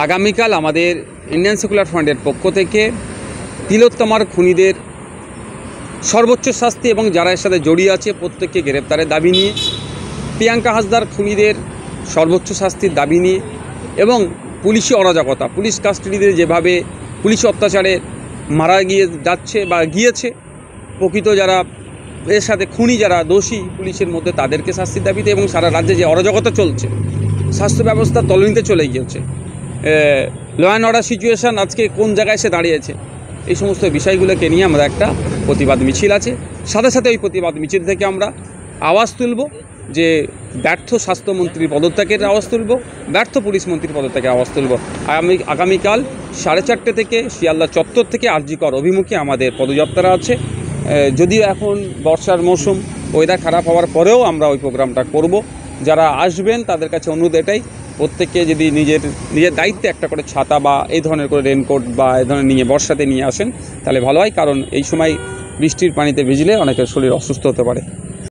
আগামীকাল আমাদের Indian secular ফ্রন্টের পক্ষ থেকে তিলোত্তমার খুনিদের সর্বোচ্চ শাস্তি এবং যারা এর সাথে জড়িয়ে আছে প্রত্যেককে গ্রেপ্তারের দাবি নিয়ে, প্রিয়াঙ্কা হাসদার খুনিদের সর্বোচ্চ শাস্তির দাবি নিয়ে এবং পুলিশি অরাজকতা, পুলিশ কাস্টাডিতে যেভাবে পুলিশ অত্যাচারে মারা যাচ্ছে বা গিয়েছে, প্রকৃত যারা এর সাথে খুনি যারা দোষী পুলিশের মধ্যে তাদেরকে শাস্তির দাবিতে এবং সারা রাজ্যে যে অরাজকতা চলছে, স্বাস্থ্য ব্যবস্থা তলানিতে চলে গিয়েছে, ল অ্যান্ড অর্ডার সিচুয়েশান আজকে কোন জায়গায় এসে দাঁড়িয়েছে, এই সমস্ত বিষয়গুলোকে নিয়ে আমরা একটা প্রতিবাদ মিছিল আছে। সাথে সাথে ওই প্রতিবাদ মিছিল থেকে আমরা আওয়াজ তুলব যে ব্যর্থ স্বাস্থ্যমন্ত্রীর পদত্যাগের আওয়াজ তুলব, ব্যর্থ পুলিশ মন্ত্রীর পদত্যাগের আওয়াজ তুলব। আগামীকাল 4:30 থেকে শিয়ালদা চত্বর থেকে আরজিকর অভিমুখে আমাদের পদযাত্রা আছে। যদিও এখন বর্ষার মৌসুম, ওয়েদার খারাপ হওয়ার পরেও আমরা ওই প্রোগ্রামটা করব। যারা আসবেন তাদের কাছে অনুরোধ এটাই, প্রত্যেককে যদি নিজের দায়িত্বে একটা করে ছাতা বা এই ধরনের করে রেনকোট বা এই ধরনের নিয়ে বর্ষাতে নিয়ে আসেন তাহলে ভালো হয়, কারণ এই সময় বৃষ্টির পানিতে ভিজলে অনেকের শরীর অসুস্থ হতে পারে।